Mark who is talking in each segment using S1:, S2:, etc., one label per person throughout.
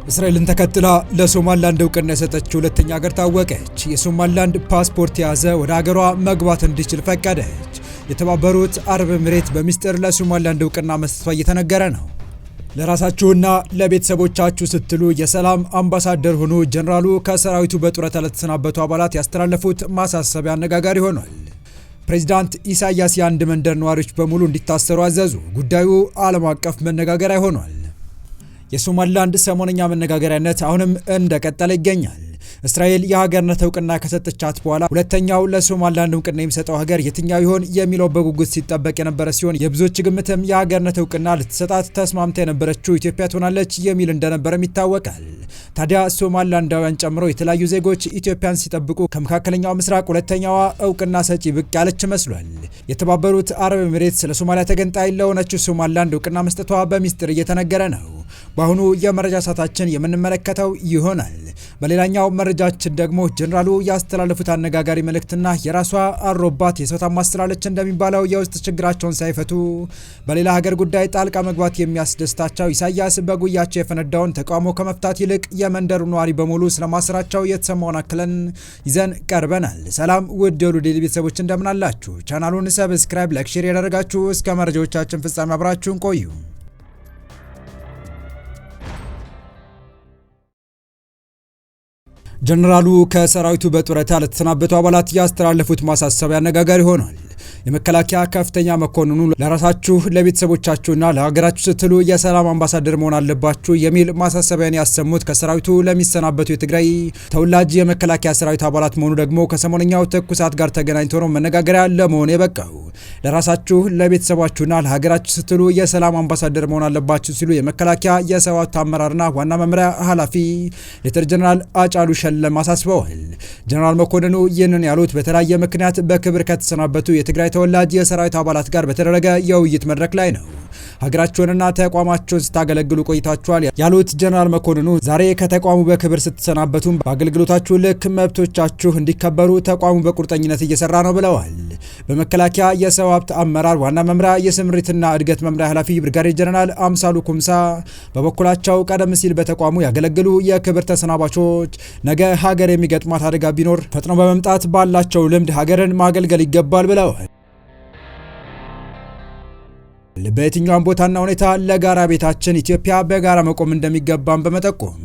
S1: እስራኤልን ተከትላ ለሶማሊላንድ እውቅና የሰጠችው ሁለተኛ ሀገር ታወቀች። የሶማሊላንድ ፓስፖርት የያዘ ወደ ሀገሯ መግባት እንዲችል ፈቀደች። የተባበሩት አረብ ኤሚሬት በሚስጥር ለሶማሊላንድ እውቅና መስጠቷ እየተነገረ ነው። ለራሳችሁና ለቤተሰቦቻችሁ ስትሉ የሰላም አምባሳደር ሆኑ ጀነራሉ ከሰራዊቱ በጡረታ ለተሰናበቱ አባላት ያስተላለፉት ማሳሰቢያ አነጋጋሪ ሆኗል። ፕሬዚዳንት ኢሳያስ የአንድ መንደር ነዋሪዎች በሙሉ እንዲታሰሩ አዘዙ። ጉዳዩ ዓለም አቀፍ መነጋገሪያ ሆኗል። የሶማሊላንድ ሰሞነኛ መነጋገሪያነት አሁንም እንደቀጠለ ይገኛል። እስራኤል የሀገርነት እውቅና ከሰጠቻት በኋላ ሁለተኛው ለሶማሊላንድ እውቅና የሚሰጠው ሀገር የትኛው ይሆን የሚለው በጉጉት ሲጠበቅ የነበረ ሲሆን የብዙዎች ግምትም የሀገርነት እውቅና ልትሰጣት ተስማምታ የነበረችው ኢትዮጵያ ትሆናለች የሚል እንደነበረም ይታወቃል። ታዲያ ሶማሊላንዳውያን ጨምሮ የተለያዩ ዜጎች ኢትዮጵያን ሲጠብቁ ከመካከለኛው ምስራቅ ሁለተኛዋ እውቅና ሰጪ ብቅ ያለች መስሏል። የተባበሩት አረብ ኤሚሬት ስለ ሶማሊያ ተገንጣይ ለሆነችው ሶማሊላንድ እውቅና መስጠቷ በሚስጥር እየተነገረ ነው። በአሁኑ የመረጃ ሰዓታችን የምንመለከተው ይሆናል። በሌላኛው መረጃችን ደግሞ ጀነራሉ ያስተላለፉት አነጋጋሪ መልእክትና የራሷ አሮባት የሰው ታማስላለች እንደሚባለው የውስጥ ችግራቸውን ሳይፈቱ በሌላ ሀገር ጉዳይ ጣልቃ መግባት የሚያስደስታቸው ኢሳያስ በጉያቸው የፈነዳውን ተቃውሞ ከመፍታት ይልቅ የመንደሩ ነዋሪ በሙሉ ስለማስራቸው የተሰማውን አክለን ይዘን ቀርበናል። ሰላም ውድ የሁሉ ዴይሊ ቤተሰቦች እንደምናላችሁ፣ ቻናሉን ሰብስክራይብ፣ ላይክ፣ ሼር ያደረጋችሁ እስከ መረጃዎቻችን ፍጻሜ አብራችሁን ቆዩ። ጀነራሉ ከሰራዊቱ በጡረታ ለተሰናበቱ አባላት ያስተላለፉት ማሳሰቢያ አነጋጋሪ ሆኗል። የመከላከያ ከፍተኛ መኮንኑ ለራሳችሁ ለቤተሰቦቻችሁና ለሀገራችሁ ስትሉ የሰላም አምባሳደር መሆን አለባችሁ የሚል ማሳሰቢያን ያሰሙት ከሰራዊቱ ለሚሰናበቱ የትግራይ ተወላጅ የመከላከያ ሰራዊት አባላት መሆኑ ደግሞ ከሰሞነኛው ትኩሳት ጋር ተገናኝቶ ነው መነጋገሪያ ለመሆን የበቃው። ለራሳችሁ ለቤተሰባችሁና ለሀገራችሁ ስትሉ የሰላም አምባሳደር መሆን አለባችሁ ሲሉ የመከላከያ የሰራዊት አመራርና ዋና መምሪያ ኃላፊ ሌተር ጀነራል አጫሉ ሸለም አሳስበዋል። ጀነራል መኮንኑ ይህንን ያሉት በተለያየ ምክንያት በክብር ከተሰናበቱ የትግራይ ተወላጅ የሰራዊት አባላት ጋር በተደረገ የውይይት መድረክ ላይ ነው። ሀገራቸውንና ተቋማቸውን ስታገለግሉ ቆይታችኋል ያሉት ጀነራል መኮንኑ ዛሬ ከተቋሙ በክብር ስትሰናበቱ በአገልግሎታችሁ ልክ መብቶቻችሁ እንዲከበሩ ተቋሙ በቁርጠኝነት እየሰራ ነው ብለዋል። በመከላከያ የሰው ሀብት አመራር ዋና መምሪያ የስምሪትና እድገት መምሪያ ኃላፊ ብርጋዴር ጀነራል አምሳሉ ኩምሳ በበኩላቸው ቀደም ሲል በተቋሙ ያገለግሉ የክብር ተሰናባቾች ነገ ሀገር የሚገጥማት አደጋ ቢኖር ፈጥነው በመምጣት ባላቸው ልምድ ሀገርን ማገልገል ይገባል ብለዋል። በየትኛውም ቦታና ሁኔታ ለጋራ ቤታችን ኢትዮጵያ በጋራ መቆም እንደሚገባም በመጠቆም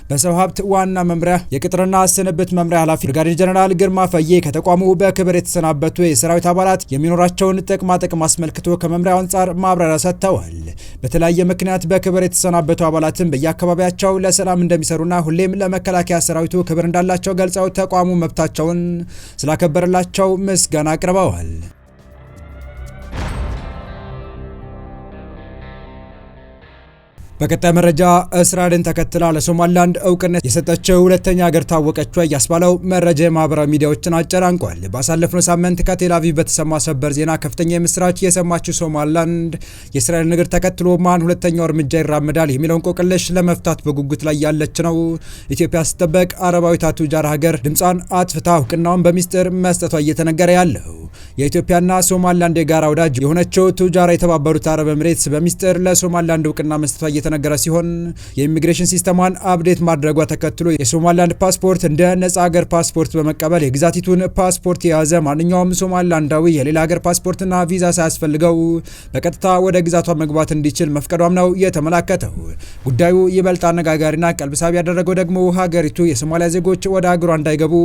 S1: በሰው ሀብት ዋና መምሪያ የቅጥርና ስንብት መምሪያ ኃላፊ ብርጋዴር ጀነራል ግርማ ፈዬ ከተቋሙ በክብር የተሰናበቱ የሰራዊት አባላት የሚኖራቸውን ጥቅም አስመልክቶ ከመምሪያው አንጻር ማብራሪያ ሰጥተዋል። በተለያየ ምክንያት በክብር የተሰናበቱ አባላትን በየአካባቢያቸው ለሰላም እንደሚሰሩና ሁሌም ለመከላከያ ሰራዊቱ ክብር እንዳላቸው ገልጸው ተቋሙ መብታቸውን ስላከበረላቸው ምስጋና አቅርበዋል። በቀጣይ መረጃ እስራኤልን ተከትላ ለሶማሊላንድ እውቅና የሰጠችው ሁለተኛ ሀገር ታወቀች ያስባለው መረጃ የማህበራዊ ሚዲያዎችን አጨናንቋል። ባሳለፍነው ሳምንት ከቴል አቪቭ በተሰማ ሰበር ዜና ከፍተኛ የምስራች የሰማችው ሶማሊላንድ የእስራኤልን እግር ተከትሎ ማን ሁለተኛው እርምጃ ይራመዳል የሚለውን ቆቅልሽ ለመፍታት በጉጉት ላይ ያለች ነው። ኢትዮጵያ ስትጠበቅ አረባዊቷ ቱጃር ሀገር ድምጿን አጥፍታ እውቅናውን በሚስጥር መስጠቷ እየተነገረ ያለው የኢትዮጵያና ሶማሊላንድ የጋራ ወዳጅ የሆነችው ቱጃር የተባበሩት አረብ ኤሚሬትስ በሚስጥር ለሶማሊላንድ እውቅና መስጠቷ ነገረ ሲሆን የኢሚግሬሽን ሲስተሟን አፕዴት ማድረጓ ተከትሎ የሶማሊላንድ ፓስፖርት እንደ ነጻ ሀገር ፓስፖርት በመቀበል የግዛቲቱን ፓስፖርት የያዘ ማንኛውም ሶማሊላንዳዊ የሌላ ሀገር ፓስፖርትና ቪዛ ሳያስፈልገው በቀጥታ ወደ ግዛቷ መግባት እንዲችል መፍቀዷም ነው የተመላከተው። ጉዳዩ ይበልጥ አነጋጋሪና ቀልብሳቢ ያደረገው ደግሞ ሀገሪቱ የሶማሊያ ዜጎች ወደ ሀገሯ እንዳይገቡ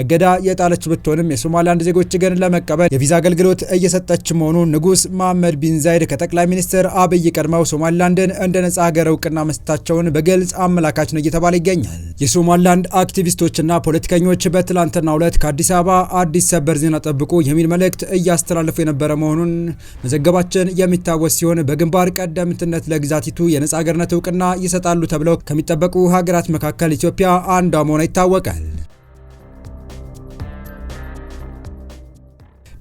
S1: እገዳ የጣለች ብትሆንም የሶማሊላንድ ዜጎች ግን ለመቀበል የቪዛ አገልግሎት እየሰጠች መሆኑን ንጉስ መሐመድ ቢን ዛይድ ከጠቅላይ ሚኒስትር አብይ ቀድመው ሶማሊላንድን እንደ ነጻ ሀገር እውቅና መስጠታቸውን በግልጽ አመላካች ነው እየተባለ ይገኛል። የሶማሊላንድ አክቲቪስቶችና ፖለቲከኞች በትላንትናው ዕለት ከአዲስ አበባ አዲስ ሰበር ዜና ጠብቁ የሚል መልእክት እያስተላለፉ የነበረ መሆኑን መዘገባችን የሚታወስ ሲሆን በግንባር ቀደምትነት ለግዛቲቱ የነጻ ሀገርነት እውቅና ይሰጣሉ ተብለው ከሚጠበቁ ሀገራት መካከል ኢትዮጵያ አንዷ መሆኗ ይታወቃል።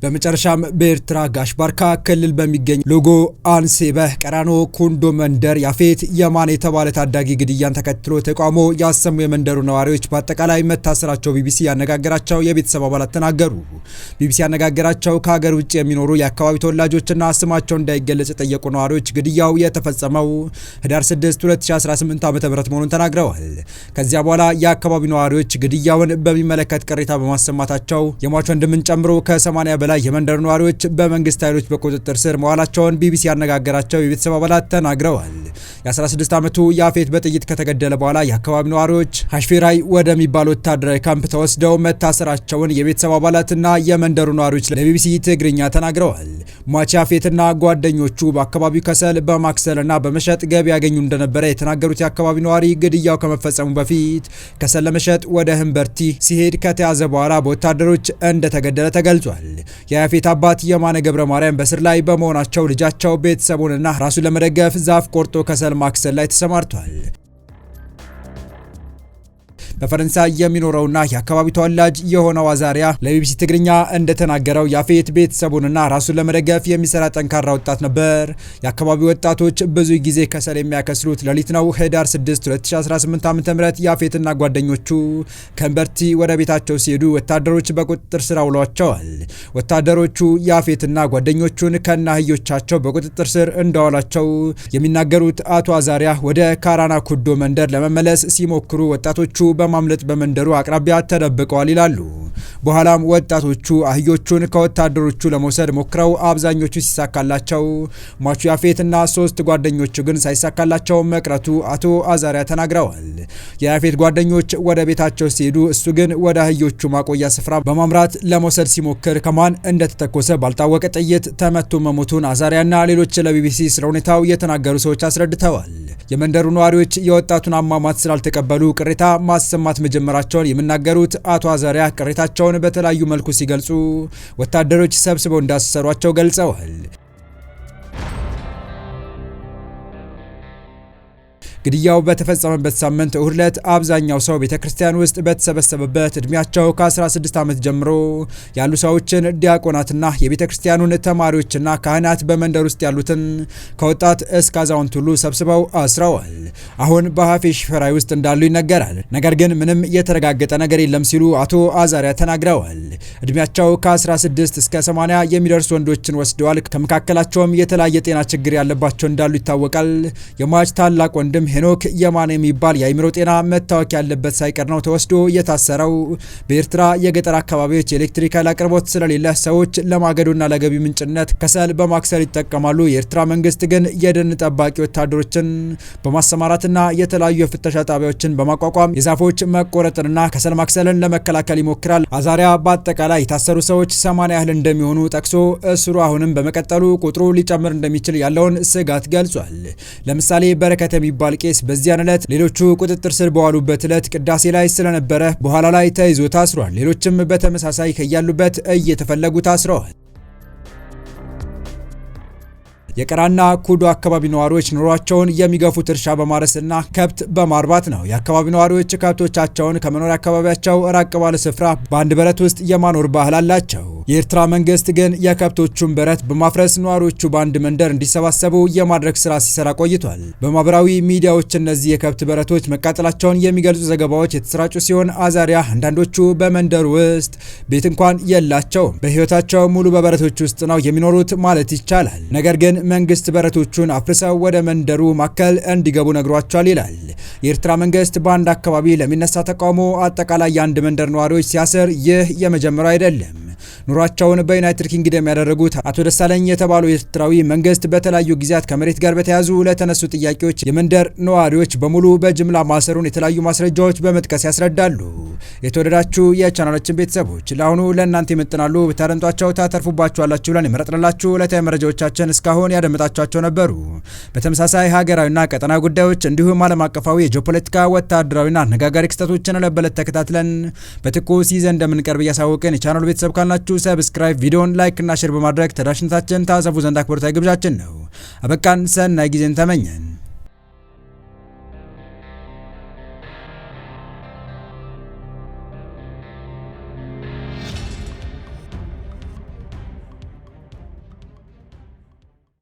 S1: በመጨረሻም በኤርትራ ጋሽባርካ ክልል በሚገኝ ሎጎ አንሴበ ቀራኖ ኩንዶ መንደር ያፌት የማን የተባለ ታዳጊ ግድያን ተከትሎ ተቃውሞ ያሰሙ የመንደሩ ነዋሪዎች በአጠቃላይ መታሰራቸው ቢቢሲ ያነጋገራቸው የቤተሰብ አባላት ተናገሩ። ቢቢሲ ያነጋገራቸው ከሀገር ውጭ የሚኖሩ የአካባቢ ተወላጆችና ስማቸው እንዳይገለጽ የጠየቁ ነዋሪዎች ግድያው የተፈጸመው ህዳር 6 2018 ዓ.ም መሆኑን ተናግረዋል። ከዚያ በኋላ የአካባቢ ነዋሪዎች ግድያውን በሚመለከት ቅሬታ በማሰማታቸው የሟች ወንድምን ጨምሮ ከ80 በላይ የመንደር ነዋሪዎች በመንግስት ኃይሎች በቁጥጥር ስር መዋላቸውን ቢቢሲ ያነጋገራቸው የቤተሰብ አባላት ተናግረዋል። የ16 ዓመቱ ያፌት በጥይት ከተገደለ በኋላ የአካባቢ ነዋሪዎች ሀሽፌራይ ወደሚባል ወታደራዊ ካምፕ ተወስደው መታሰራቸውን የቤተሰብ አባላትና የመንደሩ ነዋሪዎች ለቢቢሲ ትግርኛ ተናግረዋል። ሟች ያፌትና ጓደኞቹ በአካባቢው ከሰል በማክሰልና በመሸጥ ገቢ ያገኙ እንደነበረ የተናገሩት የአካባቢ ነዋሪ ግድያው ከመፈጸሙ በፊት ከሰል ለመሸጥ ወደ ህንበርቲ ሲሄድ ከተያዘ በኋላ በወታደሮች እንደተገደለ ተገልጿል። የያፌት አባት የማነ ገብረ ማርያም በስር ላይ በመሆናቸው ልጃቸው ቤተሰቡንና ራሱን ለመደገፍ ዛፍ ቆርጦ ከሰል ማክሰል ላይ ተሰማርቷል። በፈረንሳይ የሚኖረውና የአካባቢው ተወላጅ የሆነው አዛሪያ ለቢቢሲ ትግርኛ እንደተናገረው ያፌት ቤተሰቡንና ራሱን ለመደገፍ የሚሰራ ጠንካራ ወጣት ነበር። የአካባቢው ወጣቶች ብዙ ጊዜ ከሰል የሚያከስሉት ሌሊት ነው። ህዳር 6 2018 ዓ.ም ያፌትና ጓደኞቹ ከንበርቲ ወደ ቤታቸው ሲሄዱ ወታደሮች በቁጥጥር ስር አውለዋቸዋል። ወታደሮቹ ያፌትና ጓደኞቹን ከነአህዮቻቸው በቁጥጥር ስር እንዳዋላቸው የሚናገሩት አቶ አዛሪያ ወደ ካራና ኩዶ መንደር ለመመለስ ሲሞክሩ ወጣቶቹ በማምለጥ በመንደሩ አቅራቢያ ተደብቀዋል ይላሉ። በኋላም ወጣቶቹ አህዮቹን ከወታደሮቹ ለመውሰድ ሞክረው አብዛኞቹ ሲሳካላቸው ሟቹ ያፌትና 3 ጓደኞቹ ግን ሳይሳካላቸው መቅረቱ አቶ አዛሪያ ተናግረዋል። የያፌት ጓደኞች ወደ ቤታቸው ሲሄዱ እሱ ግን ወደ አህዮቹ ማቆያ ስፍራ በማምራት ለመውሰድ ሲሞክር ከማን እንደተተኮሰ ባልታወቀ ጥይት ተመቶ መሞቱን አዛሪያና ሌሎች ለቢቢሲ ስለ ሁኔታው የተናገሩ ሰዎች አስረድተዋል። የመንደሩ ነዋሪዎች የወጣቱን አሟሟት ስላልተቀበሉ ቅሬታ ማሰማት መጀመራቸውን የሚናገሩት አቶ አዛሪያ ቅሬታቸውን በተለያዩ መልኩ ሲገልጹ ወታደሮች ሰብስበው እንዳሰሯቸው ገልጸዋል። ግድያው በተፈጸመበት ሳምንት እሁድ ዕለት አብዛኛው ሰው ቤተክርስቲያን ውስጥ በተሰበሰበበት እድሜያቸው ከ16 ዓመት ጀምሮ ያሉ ሰዎችን ዲያቆናትና የቤተክርስቲያኑን ተማሪዎችና ካህናት በመንደር ውስጥ ያሉትን ከወጣት እስከ አዛውንት ሁሉ ሰብስበው አስረዋል። አሁን በሀፌሽፈራይ ውስጥ እንዳሉ ይነገራል። ነገር ግን ምንም የተረጋገጠ ነገር የለም ሲሉ አቶ አዛሪያ ተናግረዋል። እድሜያቸው ከ16 እስከ 80 የሚደርሱ ወንዶችን ወስደዋል። ከመካከላቸውም የተለያየ ጤና ችግር ያለባቸው እንዳሉ ይታወቃል። የሟች ታላቅ ወንድም ሄኖክ የማን የሚባል የአይምሮ ጤና መታወክ ያለበት ሳይቀር ነው ተወስዶ የታሰረው። በኤርትራ የገጠር አካባቢዎች የኤሌክትሪክ ኃይል አቅርቦት ስለሌለ ሰዎች ለማገዶና ለገቢ ምንጭነት ከሰል በማክሰል ይጠቀማሉ። የኤርትራ መንግስት ግን የደን ጠባቂ ወታደሮችን በማሰማራትና የተለያዩ የፍተሻ ጣቢያዎችን በማቋቋም የዛፎች መቆረጥንና ከሰል ማክሰልን ለመከላከል ይሞክራል። አዛሪያ በአጠቃላይ የታሰሩ ሰዎች 80 ያህል እንደሚሆኑ ጠቅሶ እስሩ አሁንም በመቀጠሉ ቁጥሩ ሊጨምር እንደሚችል ያለውን ስጋት ገልጿል። ለምሳሌ በረከት የሚባል ቄስ በዚያን ዕለት ሌሎቹ ቁጥጥር ስር በዋሉበት ዕለት ቅዳሴ ላይ ስለነበረ በኋላ ላይ ተይዞ ታስሯል። ሌሎችም በተመሳሳይ ከያሉበት እየተፈለጉ ታስረዋል። የቀራና ኩዶ አካባቢ ነዋሪዎች ኑሯቸውን የሚገፉት እርሻ በማረስና ከብት በማርባት ነው። የአካባቢ ነዋሪዎች ከብቶቻቸውን ከመኖሪያ አካባቢያቸው ራቅ ባለ ስፍራ በአንድ በረት ውስጥ የማኖር ባህል አላቸው። የኤርትራ መንግስት ግን የከብቶቹን በረት በማፍረስ ነዋሪዎቹ በአንድ መንደር እንዲሰባሰቡ የማድረግ ስራ ሲሰራ ቆይቷል። በማህበራዊ ሚዲያዎች እነዚህ የከብት በረቶች መቃጠላቸውን የሚገልጹ ዘገባዎች የተሰራጩ ሲሆን አዛሪያ አንዳንዶቹ በመንደሩ ውስጥ ቤት እንኳን የላቸውም። በህይወታቸው ሙሉ በበረቶች ውስጥ ነው የሚኖሩት ማለት ይቻላል። ነገር ግን መንግስት በረቶቹን አፍርሰው ወደ መንደሩ ማከል እንዲገቡ ነግሯቸዋል ይላል። የኤርትራ መንግስት በአንድ አካባቢ ለሚነሳ ተቃውሞ አጠቃላይ የአንድ መንደር ነዋሪዎች ሲያስር ይህ የመጀመሪያው አይደለም። ኑሯቸውን በዩናይትድ ኪንግደም ያደረጉት አቶ ደሳለኝ የተባሉ ኤርትራዊ መንግስት በተለያዩ ጊዜያት ከመሬት ጋር በተያያዙ ለተነሱ ጥያቄዎች የመንደር ነዋሪዎች በሙሉ በጅምላ ማሰሩን የተለያዩ ማስረጃዎች በመጥቀስ ያስረዳሉ። የተወደዳችሁ የቻናላችን ቤተሰቦች ለአሁኑ ለእናንተ ይመጥናሉ ብታደምጧቸው ታተርፉባችኋላችሁ ብለን የመረጥንላችሁ ዕለታዊ መረጃዎቻችን እስካሁን ያደመጣችኋቸው ነበሩ። በተመሳሳይ ሀገራዊና ቀጠናዊ ጉዳዮች እንዲሁም ዓለም አቀፋዊ የጂኦፖለቲካ ወታደራዊና አነጋጋሪ ክስተቶችን ለበለት ተከታትለን በትኩስ ይዘን እንደምንቀርብ እያሳወቅን የቻናሉ ቤተሰብ ካልናችሁ ሰብስክራይብ፣ ቪዲዮን ላይክ እና ሼር በማድረግ ተደራሽነታችን ታሰፉ ዘንድ አክብሮታዊ ግብዣችን ነው። አበቃን። ሰናይ ጊዜን ተመኘን።